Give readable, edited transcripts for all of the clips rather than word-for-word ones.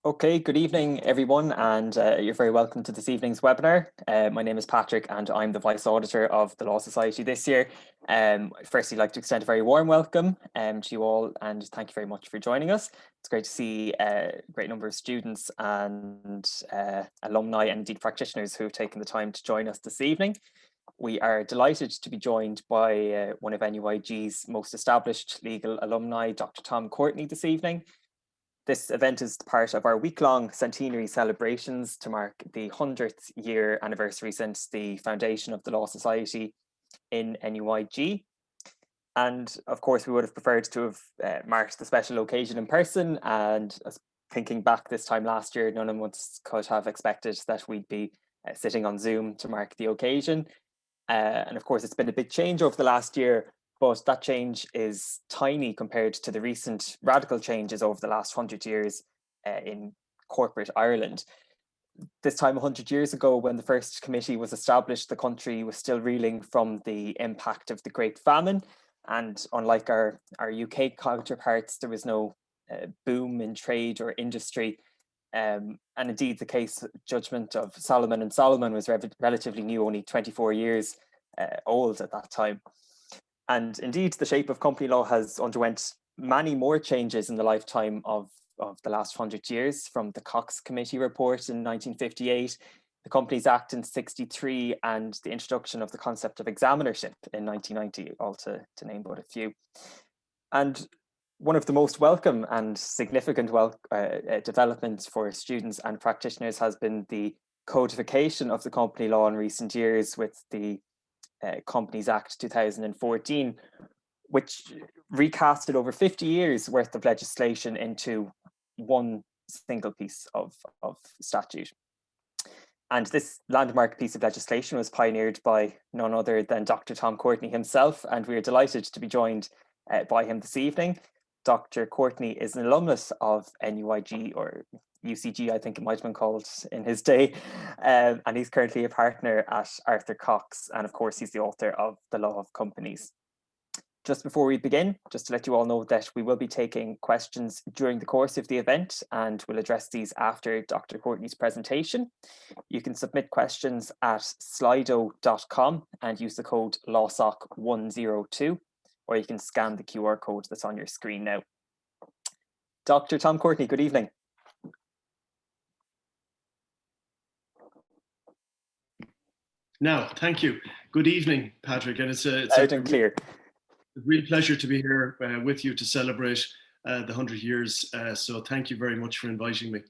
Okay, good evening, everyone, and you're very welcome to this evening's webinar. My name is Patrick, and I'm the Vice Auditor of the Law Society this year. Firstly, I'd like to extend a very warm welcome to you all, and thank you very much for joining us. It's great to see a great number of students and alumni and indeed practitioners who have taken the time to join us this evening. We are delighted to be joined by one of NUIG's most established legal alumni, Dr. Tom Courtney, this evening. This event is part of our week-long centenary celebrations to mark the 100th year anniversary since the foundation of the Law Society in NUIG. And of course, we would have preferred to have marked the special occasion in person. And thinking back this time last year, none of us could have expected that we'd be sitting on Zoom to mark the occasion. And of course, it's been a big change over the last year, but that change is tiny compared to the recent radical changes over the last 100 years in corporate Ireland. This time 100 years ago, when the first committee was established, the country was still reeling from the impact of the Great Famine. And unlike our UK counterparts, there was no boom in trade or industry. And indeed, the case judgment of Solomon and Solomon was relatively new, only 24 years old at that time. And indeed, the shape of company law has underwent many more changes in the lifetime of the last 100 years, from the Cox Committee report in 1958, the Companies Act in 63, and the introduction of the concept of examinership in 1990, all to name but a few. And one of the most welcome and significant developments for students and practitioners has been the codification of the company law in recent years with the Companies Act 2014, which recasted over 50 years worth of legislation into one single piece of statute. And this landmark piece of legislation was pioneered by none other than Dr. Tom Courtney himself, and we are delighted to be joined by him this evening. Dr. Courtney is an alumnus of NUIG, or UCG, I think it might have been called in his day, and he's currently a partner at Arthur Cox, and of course he's the author of The Law of Companies. Just before we begin, just to let you all know that we will be taking questions during the course of the event, and we'll address these after Dr. Courtney's presentation. You can submit questions at slido.com and use the code LAWSOC102, or you can scan the QR code that's on your screen now. Dr. Tom Courtney, good evening. Now, thank you. Good evening, Patrick, and it's loud and clear. A real pleasure to be here with you to celebrate the 100 years. So thank you very much for inviting me.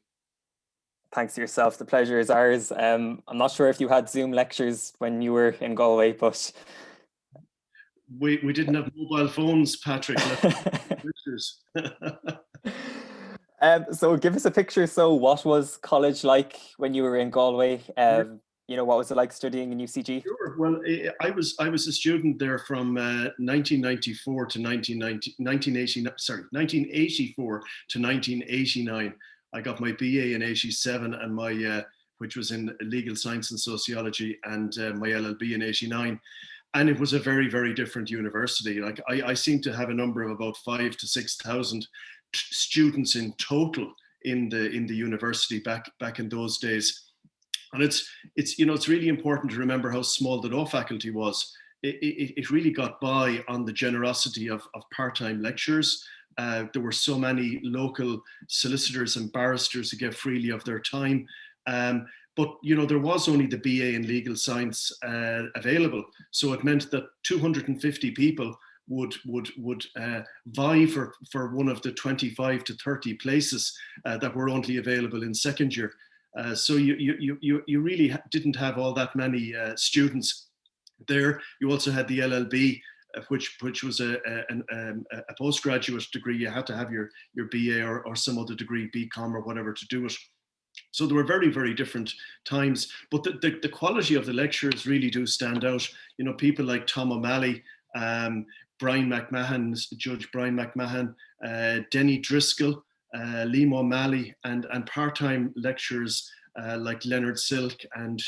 Thanks to yourself. The pleasure is ours. I'm not sure if you had Zoom lectures when you were in Galway, but we didn't have mobile phones, Patrick. So give us a picture. So what was college like when you were in Galway? You know, what was it like studying in UCG? Sure. Well, I was a student there from 1994 to 1984 to 1989. I got my BA in 87 and my which was in legal science and sociology, and my LLB in 89. And it was a very, very different university. Like I seem to have a number of about 5,000 to 6,000 students in total in the university back in those days. And it's really important to remember how small the law faculty was. It really got by on the generosity of part-time lecturers. There were so many local solicitors and barristers who gave freely of their time. But there was only the BA in legal science available, so it meant that 250 people would vie for one of the 25 to 30 places that were only available in second year. So you really didn't have all that many students there. You also had the LLB, which was a postgraduate degree. You had to have your BA or some other degree, BCom or whatever, to do it. So there were very, very different times, but the quality of the lectures really do stand out. People like Tom O'Malley, Brian McMahon, Judge Brian McMahon, Denny Driscoll, Liam O'Malley, and part-time lecturers like Leonard Silk and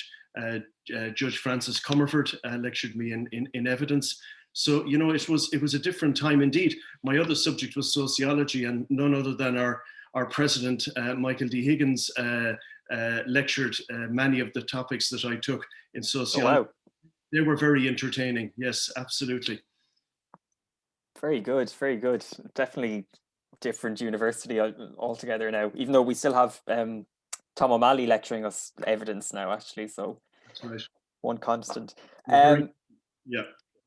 Judge Francis Comerford lectured me in evidence. So it was a different time indeed. My other subject was sociology, and none other than our our president, Michael D. Higgins, lectured many of the topics that I took in sociology. Oh, wow. They were very entertaining. Yes, absolutely. Very good, very good. Definitely different university altogether now, even though we still have Tom O'Malley lecturing us evidence now, actually. So That's right. one constant. Yeah.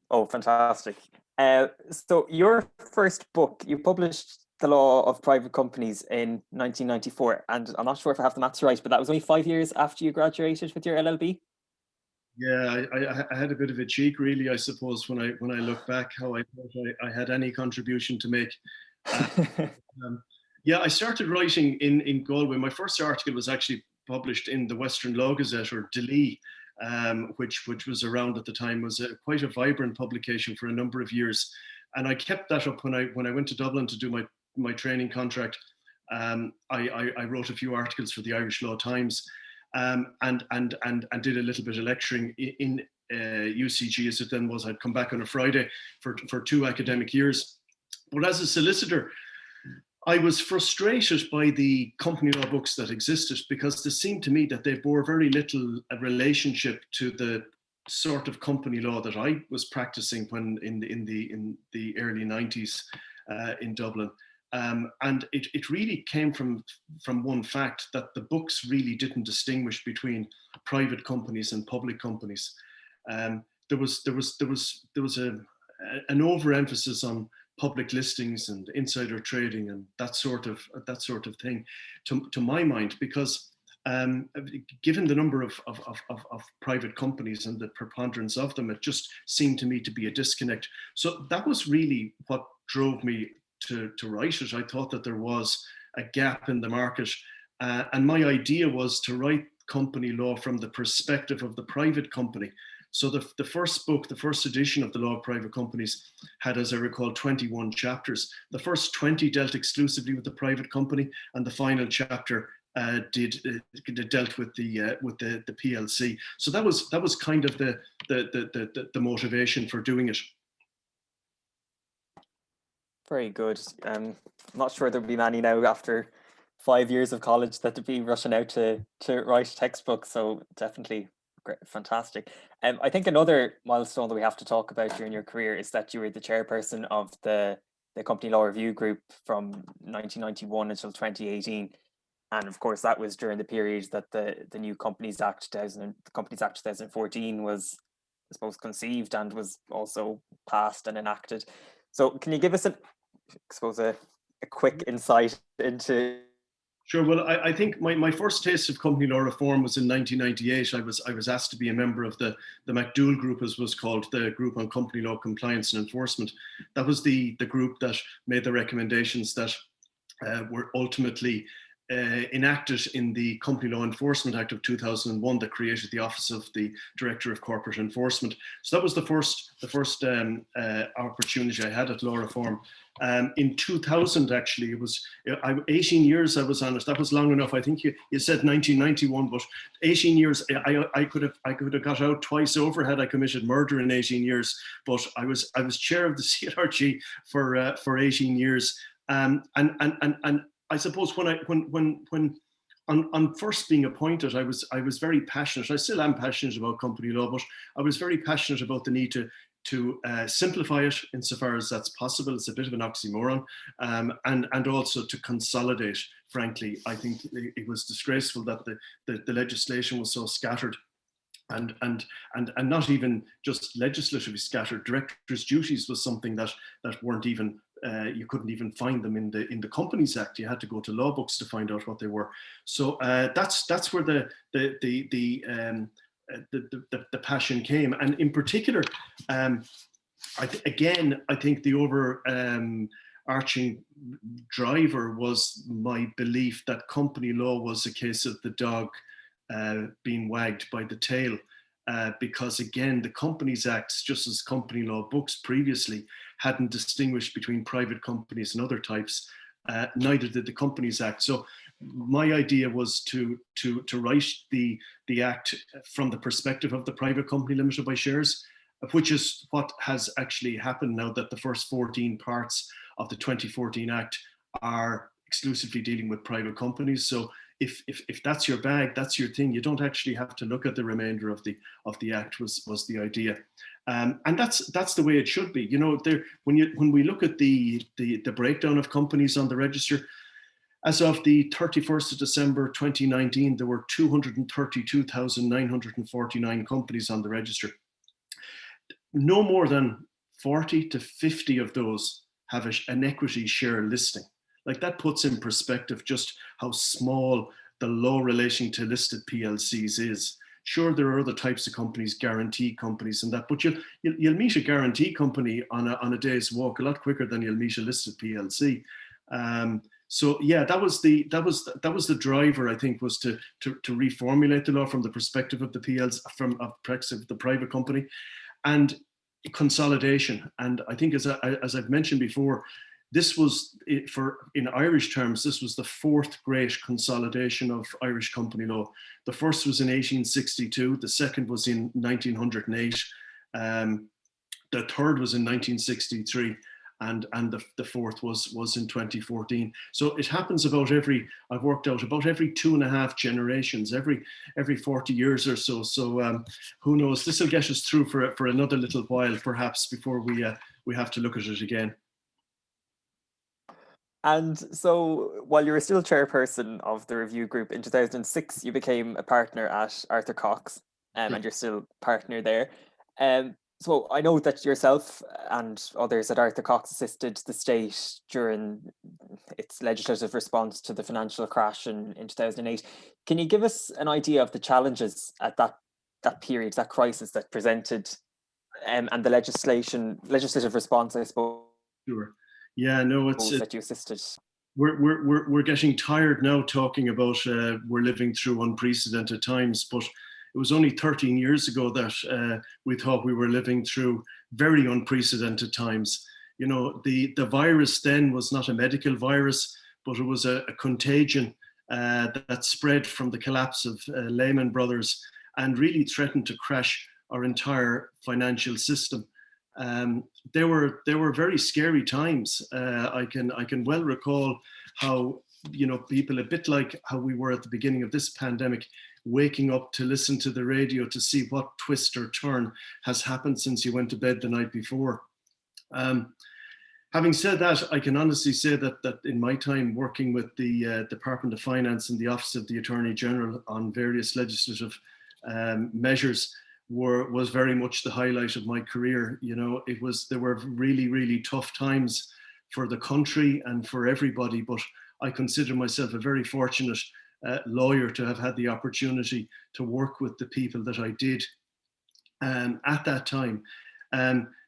Oh, fantastic. So your first book, you published The Law of Private Companies in 1994. And I'm not sure if I have the maths right, but that was only 5 years after you graduated with your LLB. Yeah, I had a bit of a cheek, really, I suppose, when I look back, how I thought I had any contribution to make. Yeah, I started writing in Galway. My first article was actually published in the Western Law Gazette, or Dili, which was around at the time, was quite a vibrant publication for a number of years, and I kept that up when I went to Dublin to do my training contract. I wrote a few articles for the Irish Law Times, and did a little bit of lecturing in UCG, as it then was. I'd come back on a Friday for 2 academic years. But as a solicitor, I was frustrated by the company law books that existed, because it seemed to me that they bore very little relationship to the sort of company law that I was practicing when in the early 90s in Dublin. And it really came from one fact, that the books really didn't distinguish between private companies and public companies. There was an overemphasis on public listings and insider trading and that sort of thing, to my mind, because given the number of private companies and the preponderance of them, it just seemed to me to be a disconnect. So that was really what drove me to write it. I thought that there was a gap in the market, and my idea was to write company law from the perspective of the private company. So the first book, the first edition of the Law of Private Companies, had, as I recall, 21 chapters. The first 20 dealt exclusively with the private company, and the final chapter dealt with the PLC. So that was kind of the motivation for doing it. Very good. I'm not sure there'll be many now after 5 years of college that would be rushing out to write textbooks. So definitely great, fantastic. I think another milestone that we have to talk about during your career is that you were the chairperson of the Company Law Review Group from 1991 until 2018. And of course, that was during the period that the new Companies Act 2014 was, I suppose, conceived and was also passed and enacted. So can you give us a quick insight into? Sure. Well, I think my first taste of company law reform was in 1998. I was asked to be a member of the MacDougall Group, as was called, the Group on Company Law Compliance and Enforcement. That was the group that made the recommendations that were ultimately enacted in the Company Law Enforcement Act of 2001 that created the Office of the Director of Corporate Enforcement. So that was the first opportunity I had at law reform. In 2000, actually, it was 18 years I was on it. That was long enough. I think you said 1991, but 18 years. I could have got out twice over had I committed murder in 18 years. But I was chair of the CLRG for 18 years. And I suppose when on first being appointed, I was very passionate. I still am passionate about company law, but I was very passionate about the need to simplify it insofar as that's possible. It's a bit of an oxymoron, and also to consolidate. Frankly, I think it was disgraceful that the legislation was so scattered. And not even just legislatively scattered. Directors' duties was something that weren't even you couldn't even find them in the Companies Act. You had to go to law books to find out what they were. So that's where the passion came, and in particular, I think the overarching driver was my belief that company law was a case of the dog being wagged by the tail, because again, the Companies Acts, just as company law books previously hadn't distinguished between private companies and other types, neither did the Companies Act. So my idea was to write the Act from the perspective of the private company limited by shares, which is what has actually happened now, that the first 14 parts of the 2014 Act are exclusively dealing with private companies. So if that's your bag, that's your thing, you don't actually have to look at the remainder of the act, was the idea. And that's the way it should be. You know, when we look at the breakdown of companies on the register, as of the 31st of December 2019, there were 232,949 companies on the register. No more than 40 to 50 of those have an equity share listing. Like, that puts in perspective just how small the law relating to listed PLCs is. Sure, there are other types of companies, guarantee companies and that, but you'll meet a guarantee company on a day's walk a lot quicker than you'll meet a listed PLC. So yeah, that was the driver, I think, was to reformulate the law from the perspective of the PLC, from a perspective of the private company, and consolidation. And I think, as I've mentioned before, this was, in Irish terms, this was the fourth great consolidation of Irish company law. The first was in 1862, the second was in 1908, the third was in 1963, and the fourth was in 2014. So it happens about I've worked out, about every 2.5 generations, every 40 years or so. So who knows? This will get us through for another little while, perhaps, before we have to look at it again. And so, while you were still chairperson of the review group in 2006, you became a partner at Arthur Cox, and you're still partner there. So I know that yourself and others at Arthur Cox assisted the state during its legislative response to the financial crash in 2008. Can you give us an idea of the challenges at that period, that crisis that presented, and the legislative response, I suppose? Sure. Yeah, no, that you assisted. We're getting tired now talking about we're living through unprecedented times, but it was only 13 years ago that we thought we were living through very unprecedented times. You know, the virus then was not a medical virus, but it was a contagion that spread from the collapse of Lehman Brothers and really threatened to crash our entire financial system. They were very scary times. I can well recall how, you know, people, a bit like how we were at the beginning of this pandemic, waking up to listen to the radio to see what twist or turn has happened since you went to bed the night before. Having said that, I can honestly say that in my time working with the Department of Finance and the Office of the Attorney General on various legislative measures was very much the highlight of my career. You know, there were really, really tough times for the country and for everybody, but I consider myself a very fortunate lawyer to have had the opportunity to work with the people that I did at that time.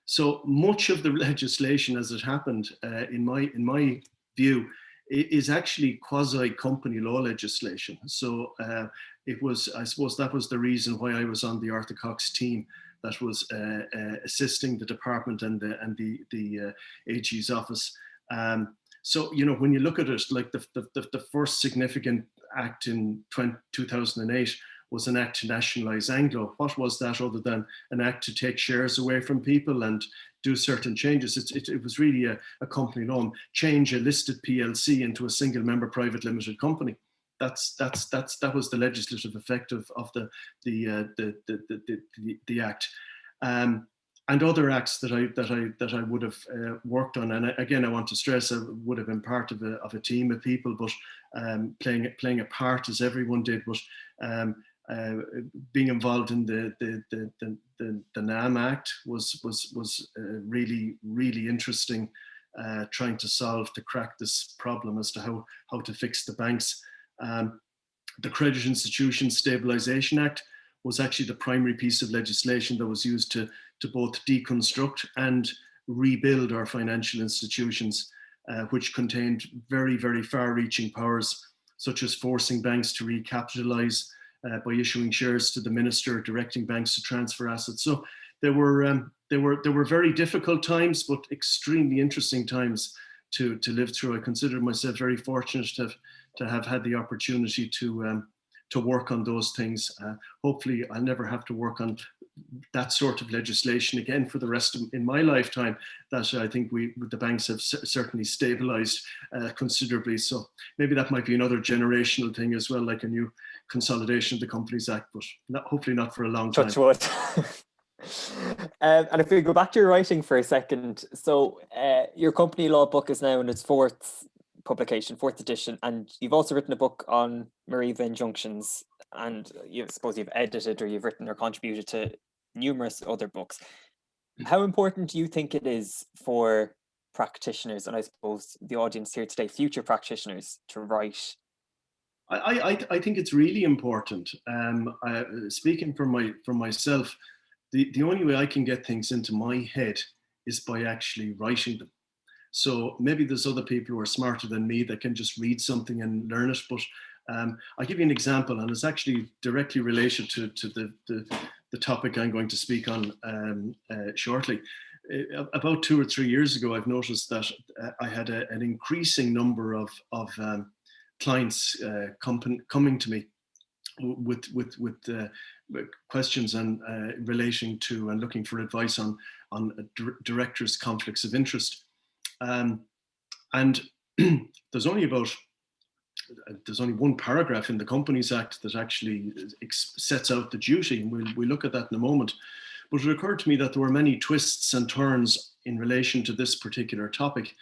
So much of the legislation as it happened, in my view, is actually quasi-company law legislation. So I suppose that was the reason why I was on the Arthur Cox team that was assisting the department and the AG's office. So, you know, when you look at it, like the first significant act in 2008 was an act to nationalise Anglo. What was that other than an act to take shares away from people and do certain changes? It was really a company law, change a listed PLC into a single member private limited company. That was the legislative effect of the act. And other acts that I would have worked on, and again I want to stress, I would have been part of a team of people, but playing a part as everyone did. But being involved in the NAM Act was really, really interesting. Trying to crack this problem as to how to fix the banks. The Credit Institution Stabilisation Act was actually the primary piece of legislation that was used to both deconstruct and rebuild our financial institutions, which contained very, very far-reaching powers, such as forcing banks to recapitalise by issuing shares to the minister, directing banks to transfer assets. So there were very difficult times, but extremely interesting times to live through. I consider myself very fortunate to have had the opportunity to work on those things. Hopefully I'll never have to work on that sort of legislation again for the rest of in my lifetime, that I think the banks have certainly stabilized considerably. So maybe that might be another generational thing as well, like a new consolidation of the Companies Act, but hopefully not for a long time. Touch wood. And if we go back to your writing for a second, so your company law book is now in its fourth publication, fourth edition, and you've also written a book on Mariva injunctions, and you suppose you've edited or you've written or contributed to numerous other books. How important do you think it is for practitioners, and I suppose the audience here today, future practitioners, to write? I think it's really important. Speaking for myself, the only way I can get things into my head is by actually writing them. So maybe there's other people who are smarter than me that can just read something and learn it. But I'll give you an example, and it's actually directly related to the topic I'm going to speak on shortly. About 2 or 3 years ago, I've noticed that I had an increasing number of clients coming to me with questions and relating to and looking for advice on directors' conflicts of interest. And there's only one paragraph in the Companies Act that actually sets out the duty, and we'll look at that in a moment. But it occurred to me that there were many twists and turns in relation to this particular topic,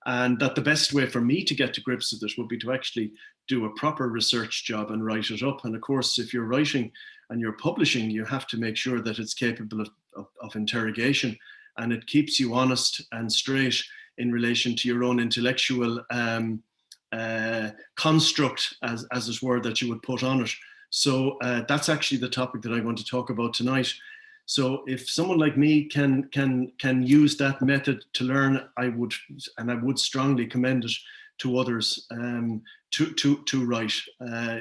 and that the best way for me to get to grips with it would be to actually do a proper research job and write it up. And of course, if you're writing and you're publishing, you have to make sure that it's capable of interrogation, and it keeps you honest and straight in relation to your own intellectual construct, as it were, that you would put on it. So that's actually the topic that I want to talk about tonight. So if someone like me can use that method to learn, I would strongly commend it to others to write.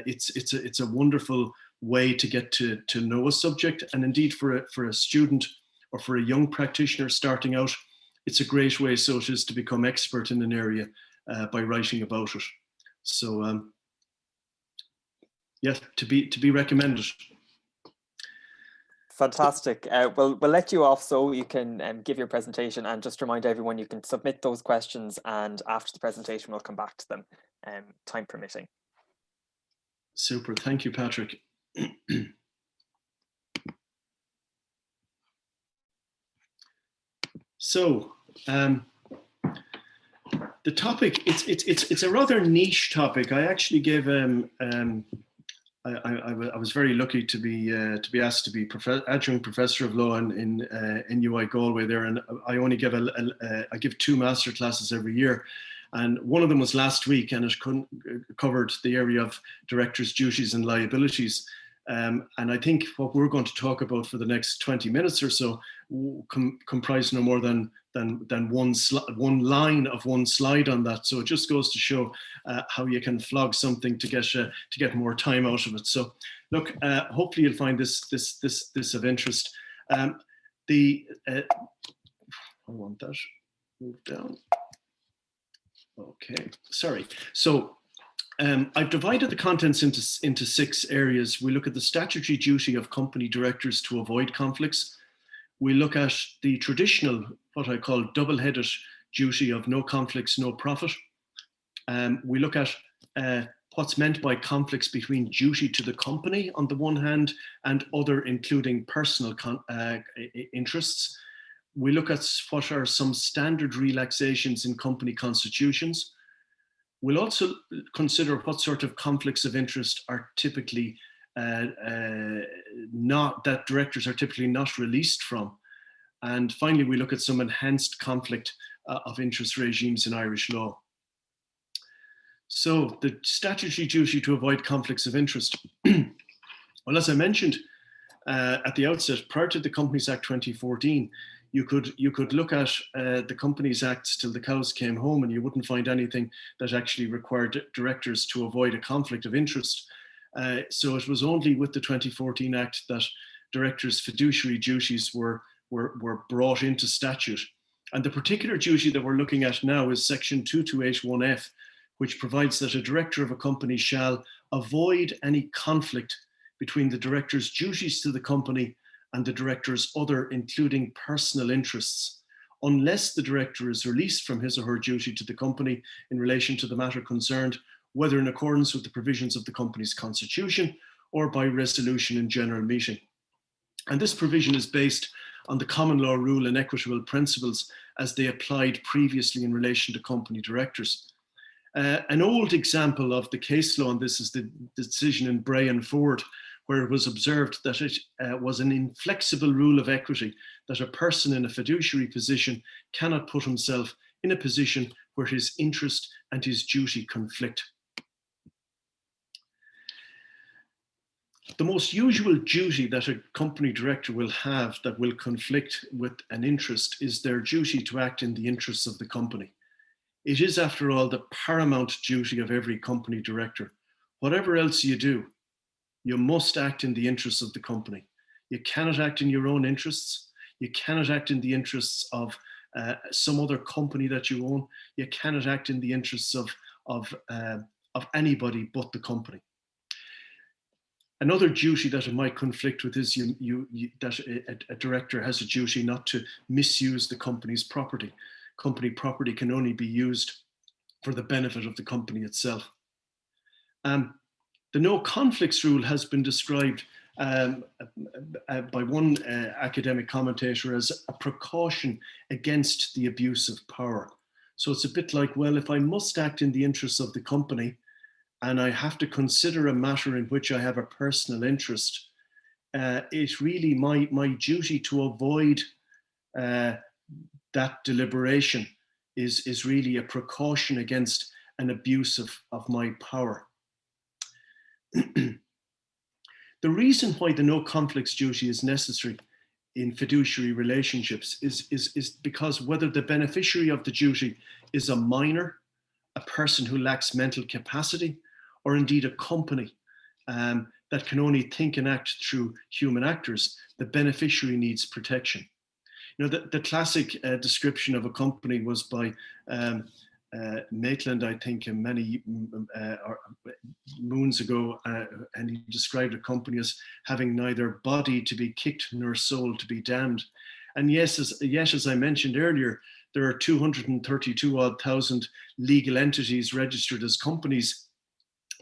It's a wonderful way to get to know a subject, and indeed for a student or for a young practitioner starting out, it's a great way, so it is, to become expert in an area by writing about it. So yeah, to be recommended. Fantastic. We'll let you off so you can give your presentation, and just remind everyone you can submit those questions, and after the presentation we'll come back to them, time permitting. Super. Thank you, Patrick. So the topic, it's a rather niche topic. I actually gave I was very lucky to be asked to be adjunct professor of law in NUI Galway there, and I only give I give 2 master classes every year, and one of them was last week, and it covered the area of directors' duties and liabilities. And I think what we're going to talk about for the next 20 minutes or so comprise no more than one line of one slide on that. So it just goes to show how you can flog something to get more time out of it. So look, hopefully you'll find this of interest. I want that move down. Okay, sorry. So I've divided the contents into 6 areas. We look at the statutory duty of company directors to avoid conflicts. We look at the traditional, what I call double-headed duty of no conflicts, no profit. We look at what's meant by conflicts between duty to the company on the one hand and other, including personal interests. We look at what are some standard relaxations in company constitutions. We'll also consider what sort of conflicts of interest are typically that directors are typically not released from. And finally, we look at some enhanced conflict of interest regimes in Irish law. So the statutory duty to avoid conflicts of interest. Well, as I mentioned at the outset, prior to the Companies Act 2014, you could look at the Companies Acts till the cows came home, and you wouldn't find anything that actually required directors to avoid a conflict of interest. So it was only with the 2014 Act that directors' fiduciary duties were brought into statute. And the particular duty that we're looking at now is section 2281F, which provides that a director of a company shall avoid any conflict between the director's duties to the company and the director's other, including personal interests, unless the director is released from his or her duty to the company in relation to the matter concerned, whether in accordance with the provisions of the company's constitution or by resolution in general meeting. And this provision is based on the common law rule and equitable principles as they applied previously in relation to company directors. An old example of the case law on this is the decision in Bray and Ford, where it was observed that it was an inflexible rule of equity that a person in a fiduciary position cannot put himself in a position where his interest and his duty conflict. The most usual duty that a company director will have that will conflict with an interest is their duty to act in the interests of the company. It is, after all, the paramount duty of every company director. Whatever else you do, you must act in the interests of the company. You cannot act in your own interests. You cannot act in the interests of some other company that you own. You cannot act in the interests of anybody but the company. Another duty that it might conflict with is that a director has a duty not to misuse the company's property. Company property can only be used for the benefit of the company itself. The no conflicts rule has been described by one academic commentator as a precaution against the abuse of power. So it's a bit like, well, if I must act in the interests of the company and I have to consider a matter in which I have a personal interest, it's really my duty to avoid that deliberation is really a precaution against an abuse of my power. The reason why the no conflicts duty is necessary in fiduciary relationships is because whether the beneficiary of the duty is a minor, a person who lacks mental capacity, or indeed a company that can only think and act through human actors, the beneficiary needs protection. You know, the classic description of a company was by Maitland, I think, many moons ago, and he described a company as having neither body to be kicked nor soul to be damned. And yet, as I mentioned earlier, there are 232,000 legal entities registered as companies,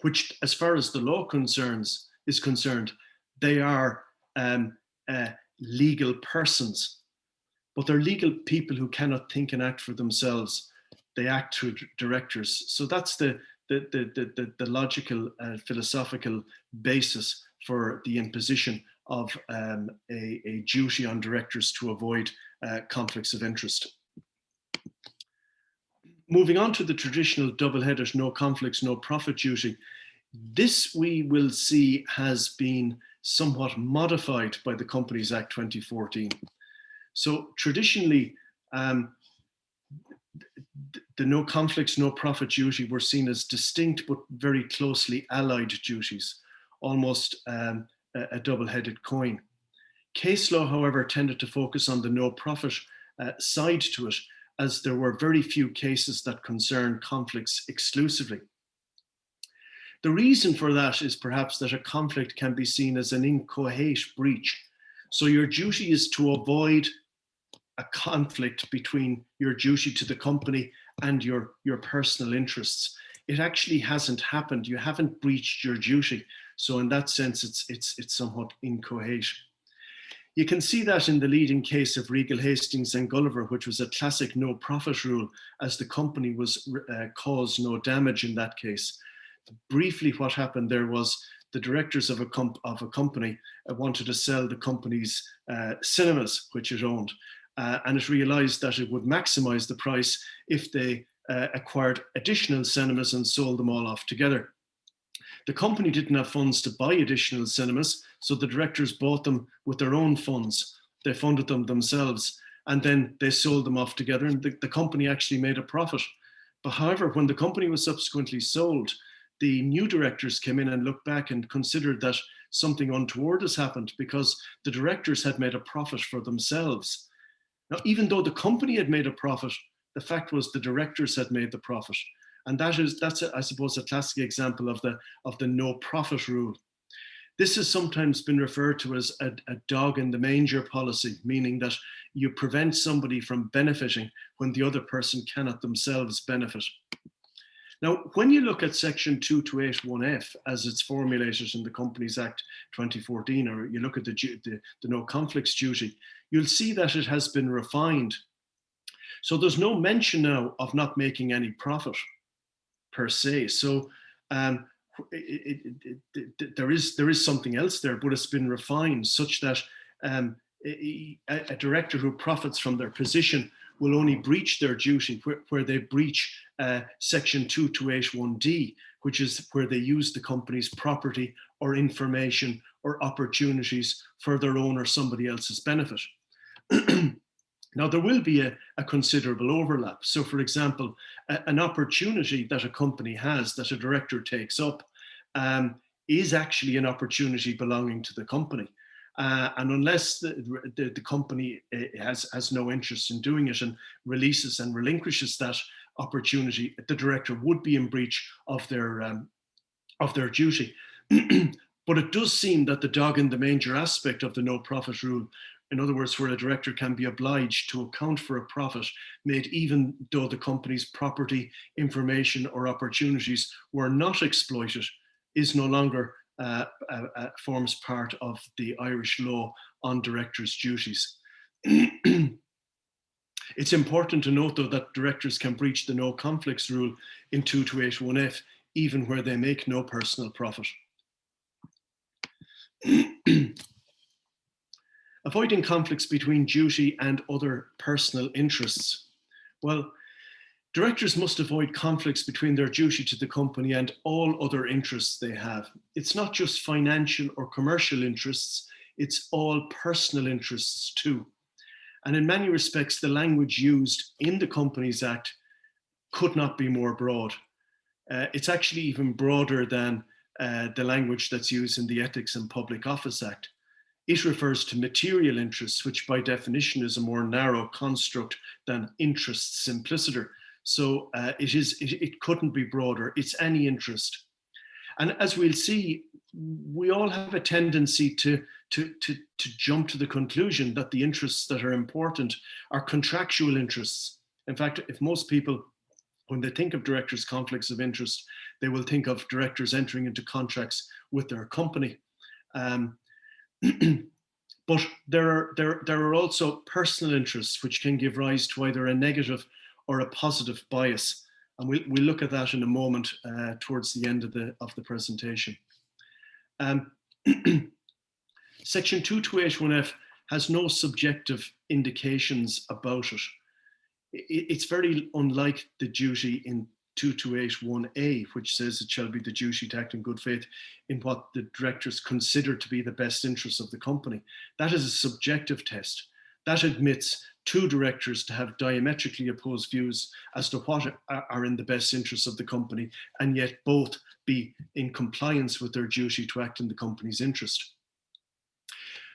which, as far as the law is concerned, they are legal persons. But they're legal people who cannot think and act for themselves. They act through directors. So that's the logical philosophical basis for the imposition of a duty on directors to avoid conflicts of interest. Moving on to the traditional double-headed no conflicts, no profit duty, this we will see has been somewhat modified by the Companies Act 2014. So traditionally, the no conflicts, no profit duty were seen as distinct but very closely allied duties, almost a double-headed coin. Case law, however, tended to focus on the no profit side to it, as there were very few cases that concern conflicts exclusively. The reason for that is perhaps that a conflict can be seen as an inchoate breach. So your duty is to avoid a conflict between your duty to the company and your personal interests. It actually hasn't happened. You haven't breached your duty. So in that sense, it's somewhat inchoate. You can see that in the leading case of Regal Hastings and Gulliver, which was a classic no profit rule, as the company was caused no damage in that case. Briefly, what happened there was the directors of a company wanted to sell the company's cinemas, which it owned, and it realized that it would maximize the price if they acquired additional cinemas and sold them all off together. The company didn't have funds to buy additional cinemas, so the directors bought them with their own funds. They funded them themselves, and then they sold them off together, and the company actually made a profit. But however, when the company was subsequently sold, the new directors came in and looked back and considered that something untoward has happened, because the directors had made a profit for themselves. Now, even though the company had made a profit, the fact was the directors had made the profit. And that's I suppose, a classic example of the no profit rule. This has sometimes been referred to as a dog in the manger policy, meaning that you prevent somebody from benefiting when the other person cannot themselves benefit. Now, when you look at Section 2281F as it's formulated in the Companies Act 2014, or you look at the no conflicts duty, you'll see that it has been refined. So there's no mention now of not making any profit per se. So there is something else there, but it's been refined such that a director who profits from their position will only breach their duty where they breach Section 2281D, which is where they use the company's property or information or opportunities for their own or somebody else's benefit. Now, there will be a considerable overlap. So, for example, an opportunity that a company has that a director takes up is actually an opportunity belonging to the company. And unless the company has no interest in doing it and releases and relinquishes that opportunity, the director would be in breach of their duty. But it does seem that the dog in the manger aspect of the no profit rule, in other words, where a director can be obliged to account for a profit made even though the company's property, information, or opportunities were not exploited, is no longer forms part of the Irish law on directors' duties. It's important to note, though, that directors can breach the no conflicts rule in 2281F even where they make no personal profit. Avoiding conflicts between duty and other personal interests. Well, directors must avoid conflicts between their duty to the company and all other interests they have. It's not just financial or commercial interests, it's all personal interests too. And in many respects, the language used in the Companies Act could not be more broad. It's actually even broader than the language that's used in the Ethics in Public Office Act. It refers to material interests, which by definition is a more narrow construct than interests impliciter. So it couldn't be broader. It's any interest. And as we'll see, we all have a tendency to jump to the conclusion that the interests that are important are contractual interests. In fact, if most people, when they think of directors' conflicts of interest, they will think of directors entering into contracts with their company. But there are also personal interests which can give rise to either a negative or a positive bias. And we'll look at that in a moment towards the end of the presentation. Section 2281F has no subjective indications about it. It's very unlike the duty in 2281A, which says it shall be the duty to act in good faith in what the directors consider to be the best interests of the company. That is a subjective test. That admits two directors to have diametrically opposed views as to what are in the best interests of the company, and yet both be in compliance with their duty to act in the company's interest.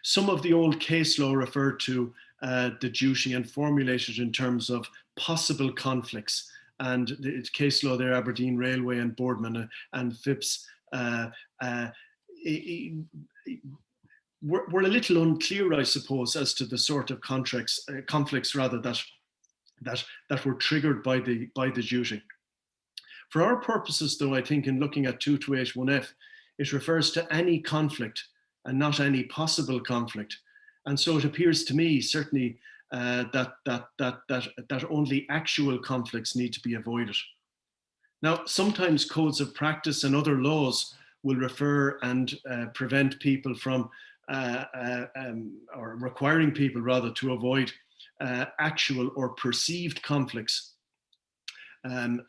Some of the old case law referred to the duty and formulated in terms of possible conflicts. And the case law there, Aberdeen Railway and Boardman and Phipps, were a little unclear, I suppose, as to the sort of conflicts rather that were triggered by the duty. For our purposes, though, I think in looking at 2281F, it refers to any conflict and not any possible conflict. And so it appears to me, certainly, that only actual conflicts need to be avoided. Now, sometimes codes of practice and other laws will refer and prevent people from, or requiring people rather, to avoid actual or perceived conflicts. And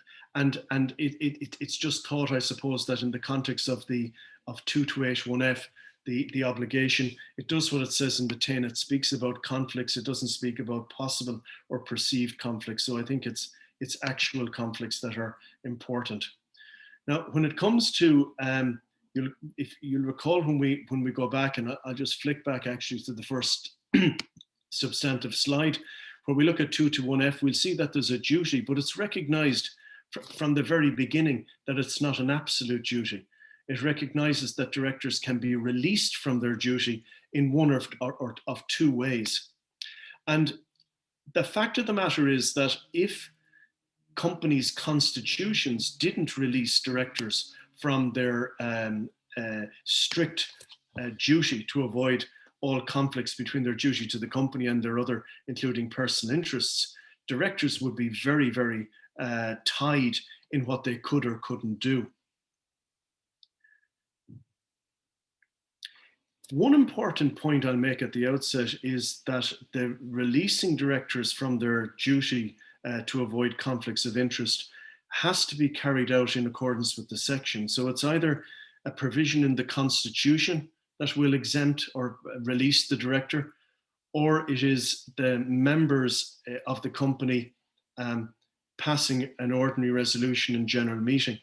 it's just thought, I suppose, that in the context of 2281F, the obligation, it does what it says in the 10. It speaks about conflicts. It doesn't speak about possible or perceived conflicts. So I think it's actual conflicts that are important. Now, when it comes to, if you'll recall when we go back, and I'll just flick back actually to the first substantive slide, where we look at 2281F, we'll see that there's a duty, but it's recognized from the very beginning that it's not an absolute duty. It recognises that directors can be released from their duty in one of two ways. And the fact of the matter is that if companies' constitutions didn't release directors from their strict duty to avoid all conflicts between their duty to the company and their other, including personal interests, directors would be very, very tied in what they could or couldn't do. One important point I'll make at the outset is that the releasing directors from their duty to avoid conflicts of interest has to be carried out in accordance with the section. So it's either a provision in the constitution that will exempt or release the director, or it is the members of the company passing an ordinary resolution in general meeting.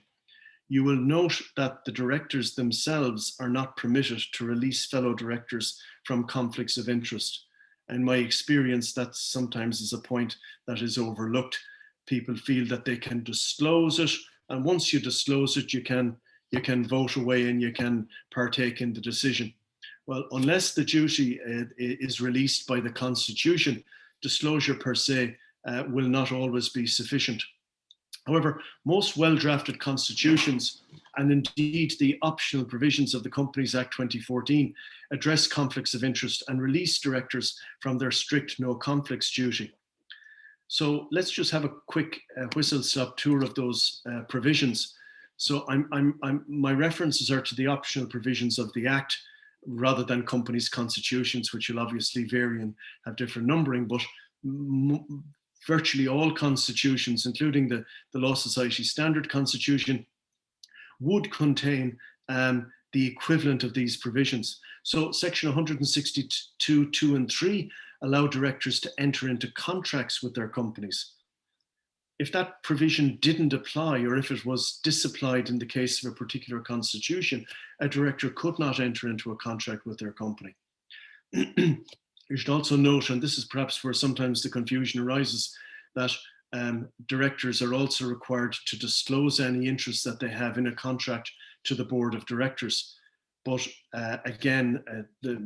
You will note that the directors themselves are not permitted to release fellow directors from conflicts of interest. In my experience, that sometimes is a point that is overlooked. People feel that they can disclose it, and once you disclose it, you can vote away and you can partake in the decision. Well, unless the duty is released by the Constitution, disclosure per se will not always be sufficient. However, most well-drafted constitutions, and indeed the optional provisions of the Companies Act 2014, address conflicts of interest and release directors from their strict no conflicts duty. So let's just have a quick whistle-stop tour of those provisions. So my references are to the optional provisions of the Act rather than companies' constitutions, which will obviously vary and have different numbering, but virtually all constitutions, including the Law Society Standard Constitution, would contain the equivalent of these provisions. So section 162, 2 and 3 allow directors to enter into contracts with their companies. If that provision didn't apply, or if it was disapplied in the case of a particular constitution, a director could not enter into a contract with their company. You should also note, and this is perhaps where sometimes the confusion arises, that directors are also required to disclose any interest that they have in a contract to the board of directors. But again, the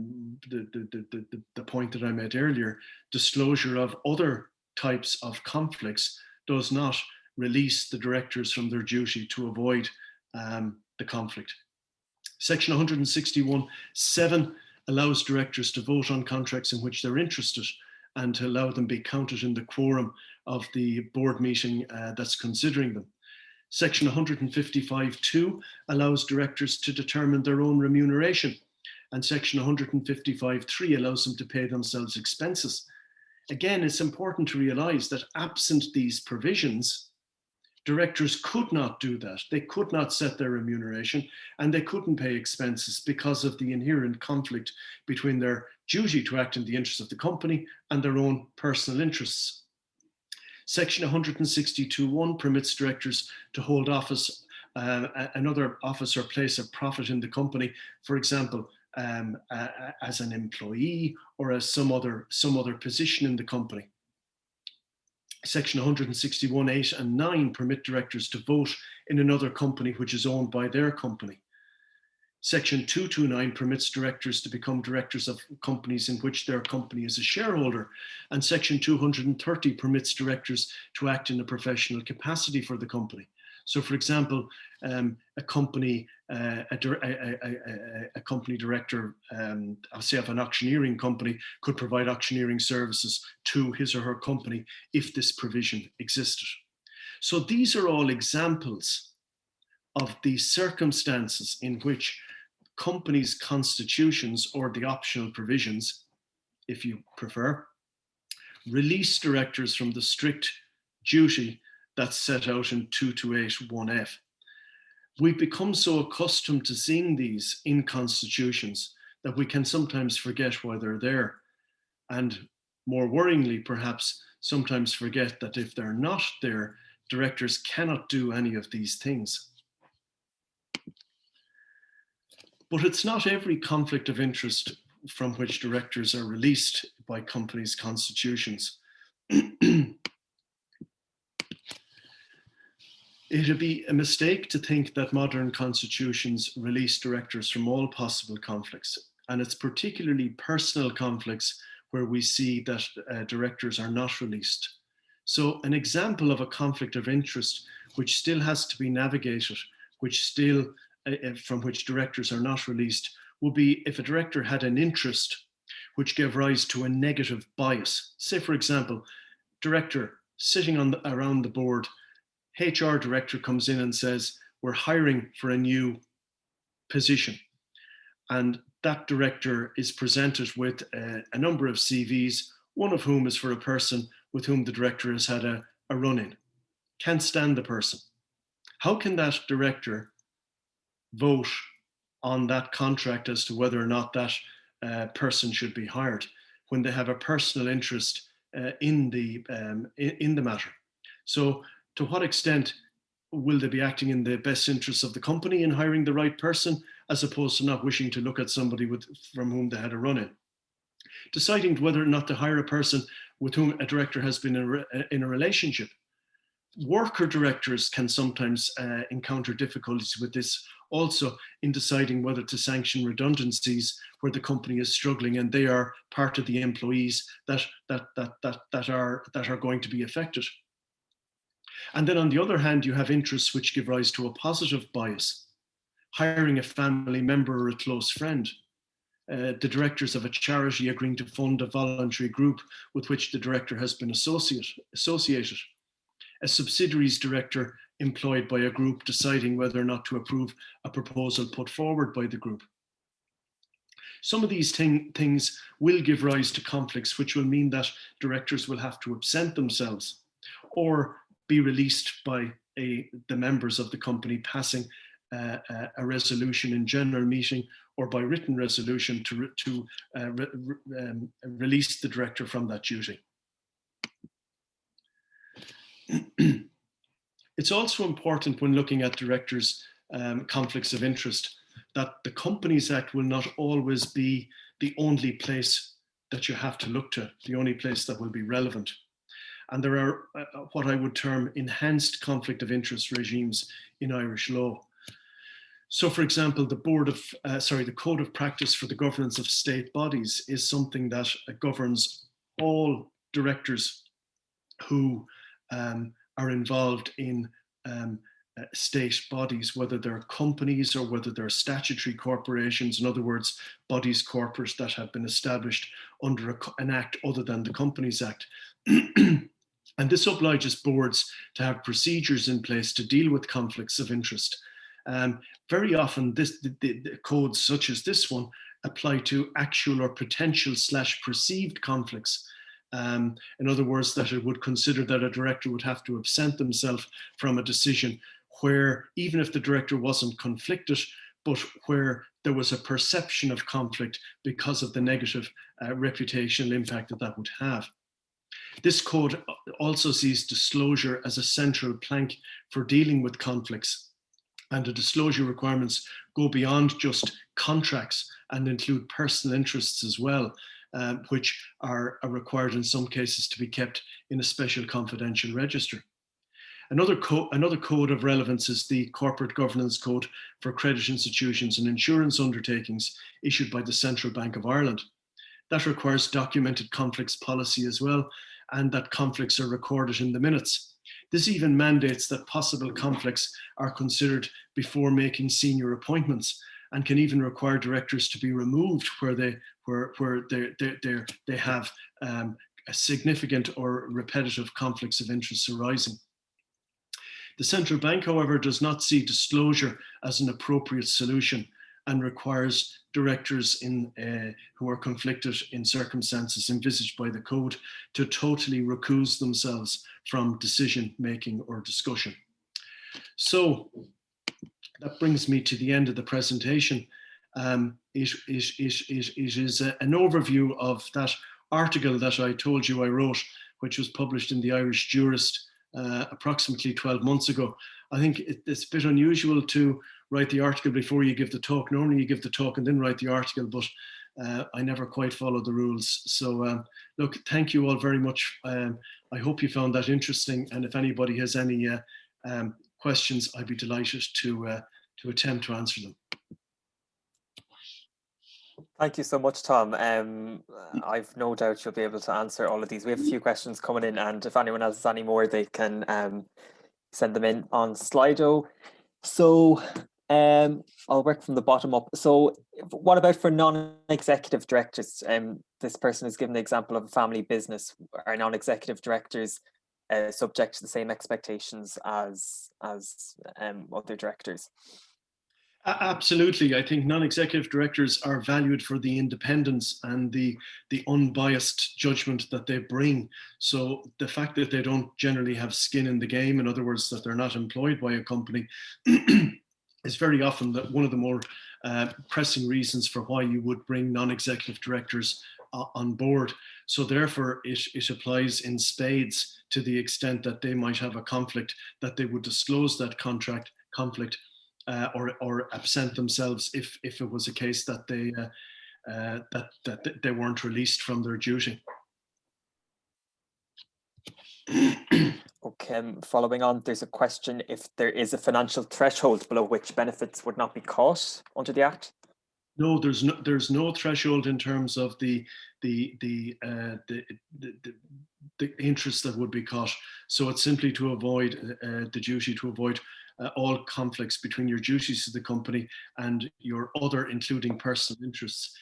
point that I made earlier, disclosure of other types of conflicts does not release the directors from their duty to avoid the conflict. Section 161(7) allows directors to vote on contracts in which they're interested and to allow them be counted in the quorum of the board meeting that's considering them. Section 155(2) allows directors to determine their own remuneration, and section 155(3) allows them to pay themselves expenses. Again, it's important to realise that absent these provisions, directors could not do that. They could not set their remuneration and they couldn't pay expenses because of the inherent conflict between their duty to act in the interests of the company and their own personal interests. Section 162(1) permits directors to hold office, another office or place of profit in the company, for example, as an employee or as some other position in the company. Section 161(8) and 9 permit directors to vote in another company which is owned by their company. Section 229 permits directors to become directors of companies in which their company is a shareholder. And section 230 permits directors to act in a professional capacity for the company. So for example, a company director, say of an auctioneering company, could provide auctioneering services to his or her company if this provision existed. So these are all examples of the circumstances in which companies' constitutions, or the optional provisions, if you prefer, release directors from the strict duty that's set out in 2281F. We've become so accustomed to seeing these in constitutions that we can sometimes forget why they're there. And more worryingly, perhaps, sometimes forget that if they're not there, directors cannot do any of these things. But it's not every conflict of interest from which directors are released by companies' constitutions. It'd be a mistake to think that modern constitutions release directors from all possible conflicts. And it's particularly personal conflicts where we see that directors are not released. So an example of a conflict of interest which still has to be navigated, which still, from which directors are not released, would be if a director had an interest which gave rise to a negative bias. Say, for example, director sitting around the board, HR director comes in and says, we're hiring for a new position. And that director is presented with a number of CVs, one of whom is for a person with whom the director has had a run-in. Can't stand the person. How can that director vote on that contract as to whether or not that person should be hired when they have a personal interest in the matter? So to what extent will they be acting in the best interests of the company in hiring the right person, as opposed to not wishing to look at somebody from whom they had a run-in? Deciding whether or not to hire a person with whom a director has been in a relationship. Worker directors can sometimes encounter difficulties with this also in deciding whether to sanction redundancies where the company is struggling and they are part of the employees that are going to be affected. And then on the other hand, you have interests which give rise to a positive bias. Hiring a family member or a close friend. The directors of a charity agreeing to fund a voluntary group with which the director has been associated. A subsidiaries director employed by a group deciding whether or not to approve a proposal put forward by the group. Some of these things will give rise to conflicts, which will mean that directors will have to absent themselves or be released by the members of the company passing a resolution in general meeting or by written resolution to release the director from that duty. It's also important when looking at directors' conflicts of interest that the Companies Act will not always be the only place that you have to look to, the only place that will be relevant. And there are what I would term enhanced conflict of interest regimes in Irish law. So, for example, the Code of Practice for the Governance of State Bodies is something that governs all directors who are involved in state bodies, whether they're companies or whether they're statutory corporations, in other words, bodies corporate that have been established under an act other than the Companies Act. And this obliges boards to have procedures in place to deal with conflicts of interest. Very often the codes such as this one apply to actual or potential / perceived conflicts. In other words, that it would consider that a director would have to absent themselves from a decision where, even if the director wasn't conflicted, but where there was a perception of conflict because of the negative reputational impact that would have. This code also sees disclosure as a central plank for dealing with conflicts, and the disclosure requirements go beyond just contracts and include personal interests as well, which are required in some cases to be kept in a special confidential register. Another code of relevance is the Corporate Governance Code for Credit Institutions and Insurance Undertakings issued by the Central Bank of Ireland. That requires documented conflicts policy as well, and that conflicts are recorded in the minutes. This even mandates that possible conflicts are considered before making senior appointments, and can even require directors to be removed where they have a significant or repetitive conflicts of interest arising. The central bank, however, does not see disclosure as an appropriate solution and requires directors who are conflicted in circumstances envisaged by the code to totally recuse themselves from decision making or discussion. So that brings me to the end of the presentation. It is an overview of that article that I told you I wrote, which was published in the Irish Jurist approximately 12 months ago. I think it's a bit unusual to write the article before you give the talk. Normally you give the talk and then write the article, but I never quite follow the rules. So look, thank you all very much. I hope you found that interesting. And if anybody has any questions, I'd be delighted to attempt to answer them. Thank you so much, Tom. I've no doubt you'll be able to answer all of these. We have a few questions coming in, and if anyone else has any more, they can send them in on Slido. So I'll work from the bottom up. So what about for non-executive directors? This person has given the example of a family business. Are non-executive directors subject to the same expectations as other directors? Absolutely. I think non-executive directors are valued for the independence and the unbiased judgment that they bring. So the fact that they don't generally have skin in the game, in other words, that they're not employed by a company, is very often one of the more pressing reasons for why you would bring non-executive directors on board. So therefore, it applies in spades to the extent that they might have a conflict, that they would disclose that conflict. Or absent themselves if it was a case that they weren't released from their duty. Okay, following on, there's a question if there is a financial threshold below which benefits would not be caught under the Act. No, there's no threshold in terms of the interest that would be caught. So it's simply to avoid the duty to avoid all conflicts between your duties to the company and your other, including personal interests.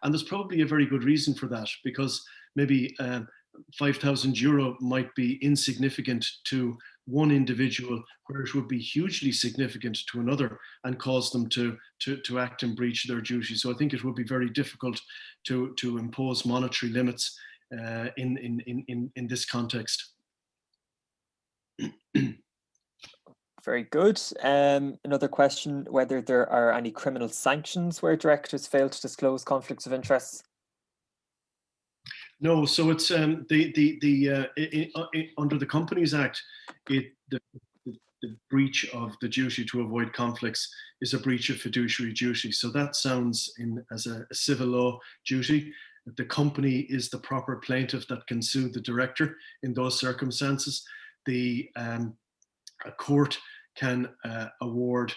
And there's probably a very good reason for that, because maybe €5,000 might be insignificant to one individual, where it would be hugely significant to another and cause them to act in breach of their duty. So I think it would be very difficult to impose monetary limits in this context. Very good. Another question, whether there are any criminal sanctions where directors fail to disclose conflicts of interest? No, so it's under the Companies Act, the breach of the duty to avoid conflicts is a breach of fiduciary duty. So that sounds as a civil law duty. The company is the proper plaintiff that can sue the director in those circumstances. A court can award,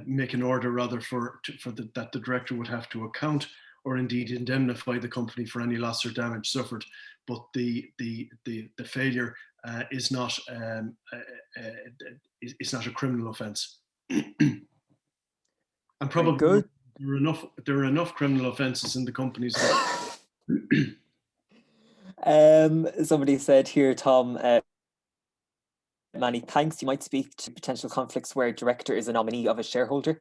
make an order rather that the director would have to account or indeed indemnify the company for any loss or damage suffered. But the failure is not a criminal offence. And probably good. there are enough criminal offences in the companies. Somebody said here, Tom, many thanks. You might speak to potential conflicts where a director is a nominee of a shareholder.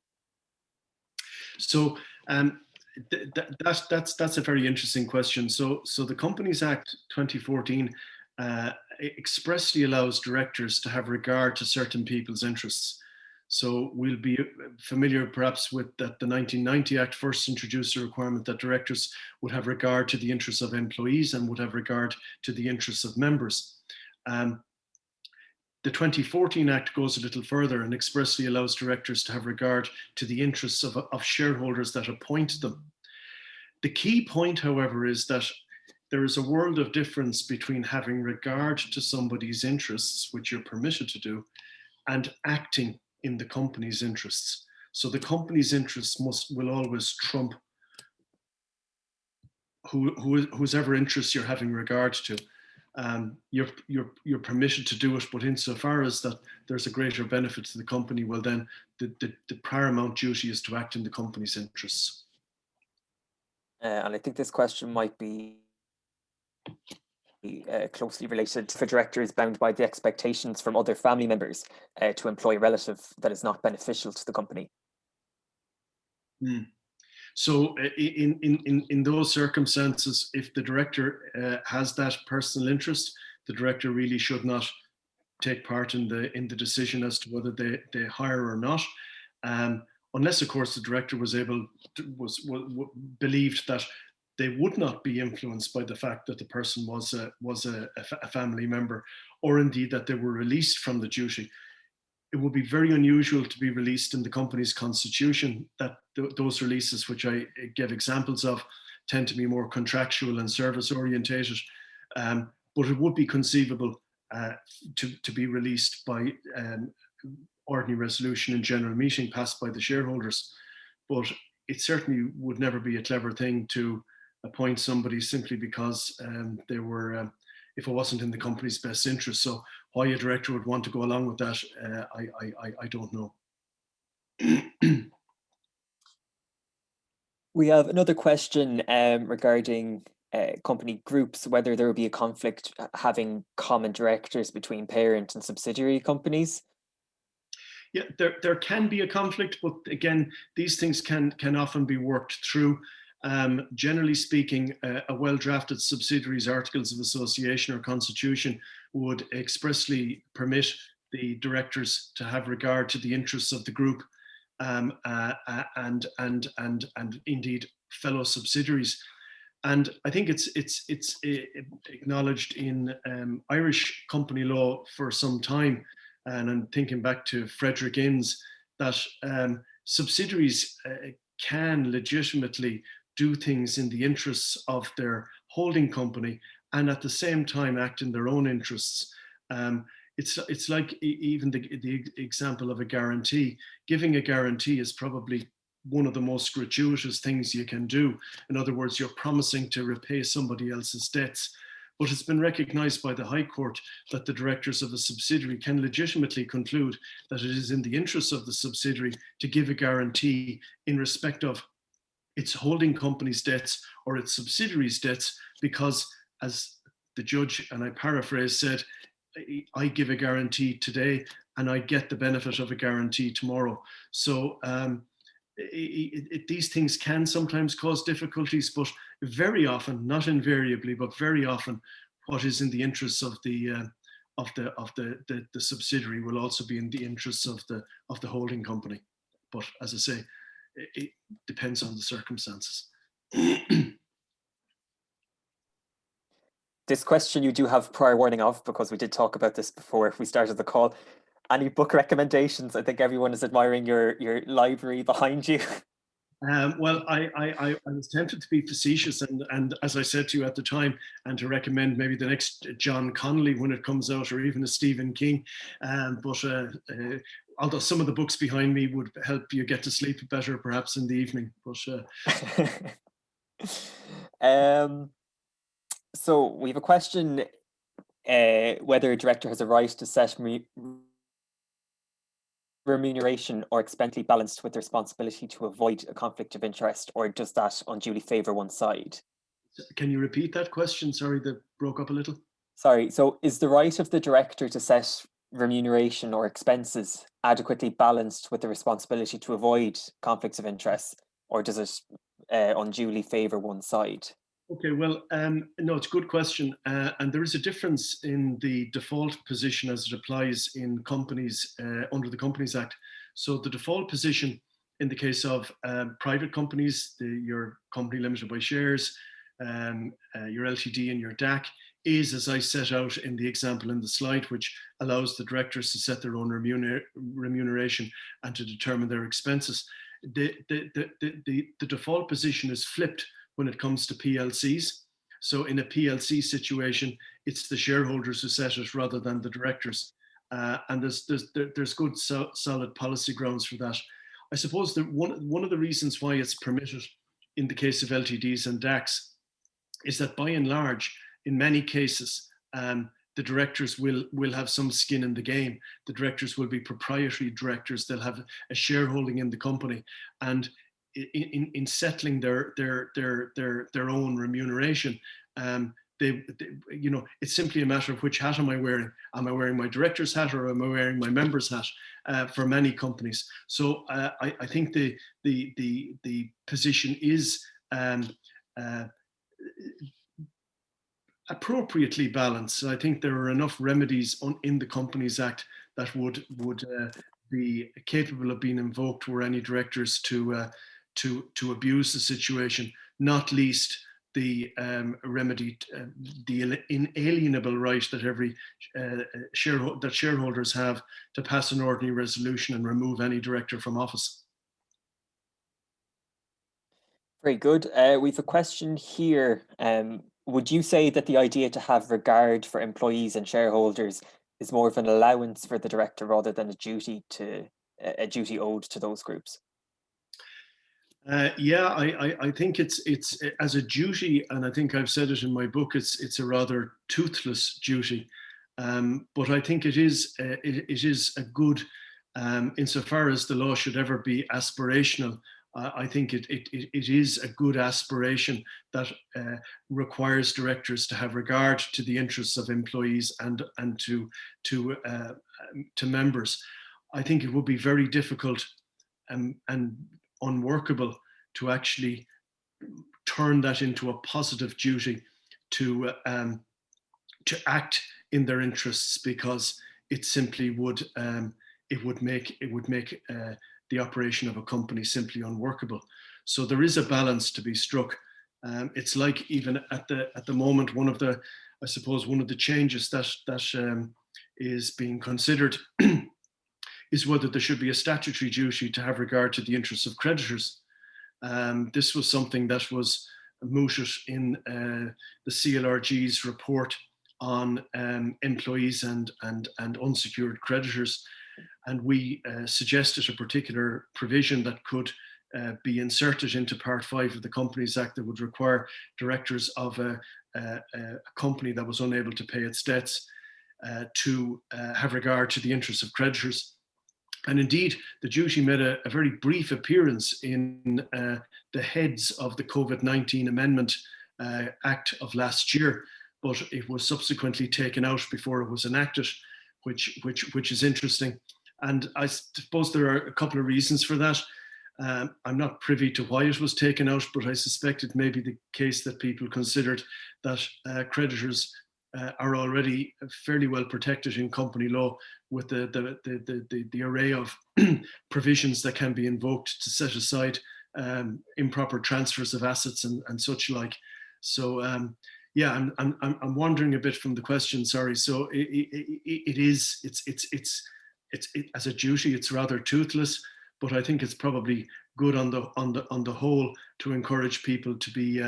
So that's a very interesting question. So the Companies Act 2014 expressly allows directors to have regard to certain people's interests. So we'll be familiar perhaps with that the 1990 Act first introduced a requirement that directors would have regard to the interests of employees and would have regard to the interests of members. The 2014 Act goes a little further and expressly allows directors to have regard to the interests of shareholders that appoint them. The key point, however, is that there is a world of difference between having regard to somebody's interests, which you're permitted to do, and acting in the company's interests. So the company's interests will always trump whoever interests you're having regard to. You're permitted to do it, but insofar as that there's a greater benefit to the company, well then the paramount duty is to act in the company's interests. And I think this question might be closely related to directors bound by the expectations from other family members to employ a relative that is not beneficial to the company. So in those circumstances, if the director has that personal interest, the director really should not take part in the decision as to whether they hire or not, unless of course the director believed that they would not be influenced by the fact that the person was a family member, or indeed that they were released from the duty. It would be very unusual to be released in the company's constitution. That those releases, which I give examples of, tend to be more contractual and service orientated. But it would be conceivable to be released by ordinary resolution in general meeting passed by the shareholders. But it certainly would never be a clever thing to appoint somebody simply because they were, if it wasn't in the company's best interest. So why a director would want to go along with that, I don't know. We have another question regarding company groups, whether there would be a conflict having common directors between parent and subsidiary companies. Yeah, there can be a conflict, but again, these things can often be worked through. Generally speaking, a well-drafted subsidiaries articles of association or constitution would expressly permit the directors to have regard to the interests of the group and indeed fellow subsidiaries. And I think it's acknowledged in Irish company law for some time. And I'm thinking back to Frederick Innes, that subsidiaries can legitimately do things in the interests of their holding company and at the same time act in their own interests. It's like even the example of a guarantee. Giving a guarantee is probably one of the most gratuitous things you can do. In other words, you're promising to repay somebody else's debts. But it's been recognized by the High Court that the directors of a subsidiary can legitimately conclude that it is in the interests of the subsidiary to give a guarantee in respect of its holding company's debts or its subsidiary's debts, because as the judge, and I paraphrase, said, I give a guarantee today and I get the benefit of a guarantee tomorrow. So these things can sometimes cause difficulties, but very often, not invariably, but very often, what is in the interests of the subsidiary will also be in the interests of the holding company. But as I say, it depends on the circumstances. This question you do have prior warning of, because we did talk about this before we started the call. Any book recommendations? I think everyone is admiring your library behind you. Well, I was tempted to be facetious and as I said to you at the time, and to recommend maybe the next John Connolly when it comes out, or even a Stephen King. But although some of the books behind me would help you get to sleep better perhaps in the evening. But so we have a question, whether a director has a right to set remuneration or expense balanced with the responsibility to avoid a conflict of interest, or does that unduly favour one side? Can you repeat that question? Sorry, that broke up a little. Sorry, so is the right of the director to set remuneration or expenses adequately balanced with the responsibility to avoid conflicts of interest, or does it unduly favour one side? Okay, well, no, it's a good question. And there is a difference in the default position as it applies in companies under the Companies Act. So the default position in the case of private companies, your company limited by shares, your LTD and your DAC, is, as I set out in the example in the slide, which allows the directors to set their own remuneration and to determine their expenses. The default position is flipped when it comes to PLCs. So in a PLC situation, it's the shareholders who set it rather than the directors. And there's good solid policy grounds for that. I suppose that one of the reasons why it's permitted in the case of LTDs and DACs is that by and large, in many cases, the directors will have some skin in the game. The directors will be proprietary directors. They'll have a shareholding in the company, and in settling their own remuneration, it's simply a matter of which hat am I wearing? Am I wearing my director's hat or am I wearing my member's hat? For many companies, so I think the position is appropriately balanced. I think there are enough remedies in the Companies Act that would be capable of being invoked were any directors to abuse the situation, not least the remedy, the inalienable right that every shareholders have to pass an ordinary resolution and remove any director from office. Very good. We've a question here, Would you say that the idea to have regard for employees and shareholders is more of an allowance for the director rather than a duty owed to those groups? Yeah, I think it's as a duty, and I think I've said it in my book. It's a rather toothless duty, but I think it is a good, insofar as the law should ever be aspirational. I think it is a good aspiration that requires directors to have regard to the interests of employees and to members. I think it would be very difficult and unworkable to actually turn that into a positive duty to act in their interests, because it simply would make the operation of a company simply unworkable. So there is a balance to be struck. It's like, even at the moment, one of the changes that is being considered is whether there should be a statutory duty to have regard to the interests of creditors. This was something that was mooted in the CLRG's report on employees and unsecured creditors. And we suggested a particular provision that could be inserted into Part 5 of the Companies Act that would require directors of a company that was unable to pay its debts to have regard to the interests of creditors. And indeed, the duty made a very brief appearance in the heads of the COVID-19 Amendment Act of last year, but it was subsequently taken out before it was enacted, which is interesting. And I suppose there are a couple of reasons for that. I'm not privy to why it was taken out, but I suspect it may be the case that people considered that creditors are already fairly well protected in company law with the array of provisions that can be invoked to set aside improper transfers of assets and such like. So yeah, I'm wandering a bit from the question. Sorry. So it's as a duty, it's rather toothless, but I think it's probably good on the whole to encourage people to be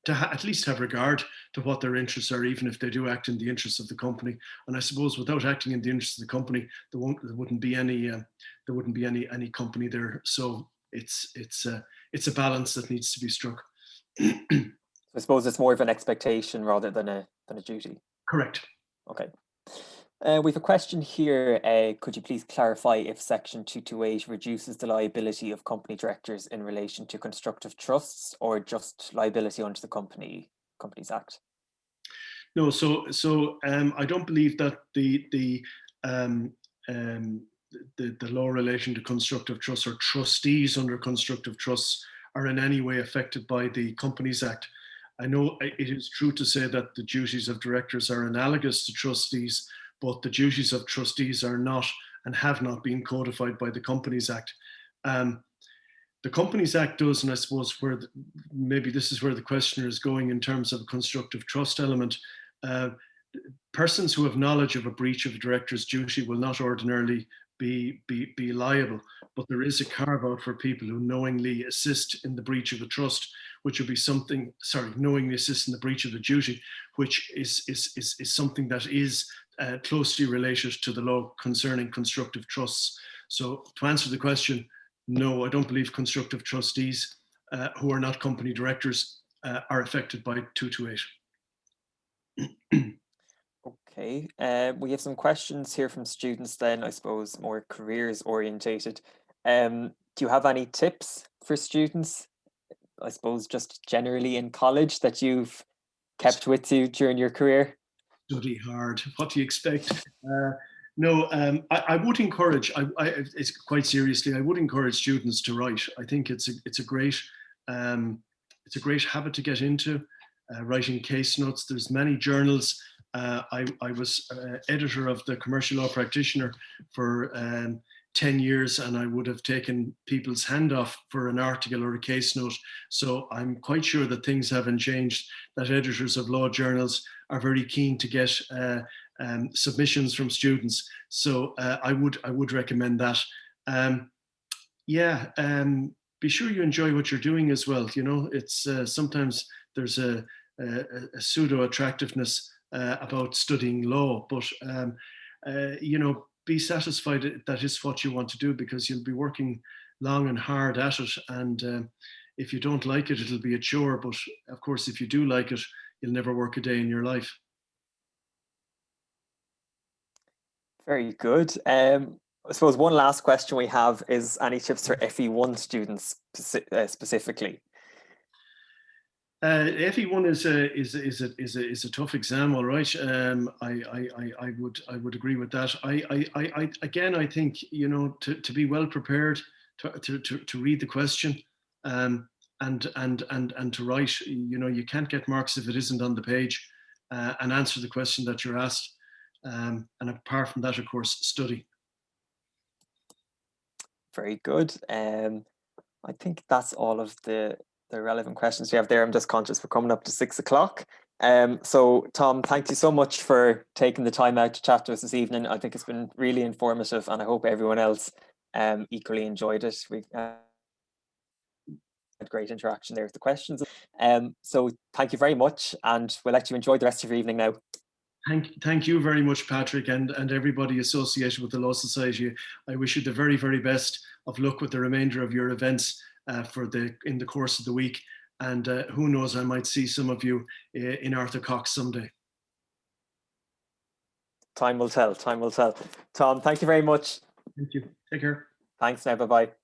at least have regard to what their interests are, even if they do act in the interests of the company. And I suppose without acting in the interests of the company, there wouldn't be any company there. So it's a balance that needs to be struck. I suppose it's more of an expectation rather than a duty. Correct. Okay. We have a question here. Could you please clarify if Section 228 reduces the liability of company directors in relation to constructive trusts, or just liability under the Companies Act? No, so I don't believe that the law relation to constructive trusts or trustees under constructive trusts are in any way affected by the Companies Act. I know it is true to say that the duties of directors are analogous to trustees, but the duties of trustees are not and have not been codified by the Companies Act. The Companies Act does, and I suppose maybe this is where the questioner is going in terms of a constructive trust element. Persons who have knowledge of a breach of a director's duty will not ordinarily be liable, but there is a carve out for people who knowingly assist in the breach of a trust, which would be knowingly assist in the breach of the duty, which is something that is closely related to the law concerning constructive trusts. So to answer the question, no, I don't believe constructive trustees who are not company directors are affected by 228. Okay, we have some questions here from students then, I suppose more careers orientated. Do you have any tips for students, I suppose just generally in college, that you've kept with you during your career? Study hard. What do you expect? No, I would encourage. It's quite seriously. I would encourage students to write. I think it's a great habit to get into. Writing case notes. There's many journals. I was editor of the Commercial Law Practitioner for 10 years, and I would have taken people's hand off for an article or a case note. So I'm quite sure that things haven't changed, that editors of law journals are very keen to get submissions from students. So I would recommend that. Be sure you enjoy what you're doing as well. You know, it's sometimes there's a a pseudo attractiveness about studying law, but be satisfied that is what you want to do, because you'll be working long and hard at it, and if you don't like it, it'll be a chore. But of course, if you do like it, you'll never work a day in your life. Very good. I suppose one last question we have is any tips for FE1 students specifically? FE1 is a tough exam, all right. I would agree with that. I think to be well prepared, to read the question, and to write. You can't get marks if it isn't on the page, and answer the question that you're asked. And apart from that, of course, study. Very good. I think that's all of the relevant questions we have there. I'm just conscious we're coming up to 6 o'clock. So Tom, thank you so much for taking the time out to chat to us this evening. I think it's been really informative, and I hope everyone else equally enjoyed it. We had great interaction there with the questions. So thank you very much, and we'll let you enjoy the rest of your evening now. Thank you very much, Patrick, and everybody associated with the Law Society. I wish you the very, very best of luck with the remainder of your events in the course of the week. And who knows, I might see some of you in Arthur Cox someday. Time will tell. Time will tell. Tom, thank you very much. Thank you. Take care. Thanks now. Bye-bye.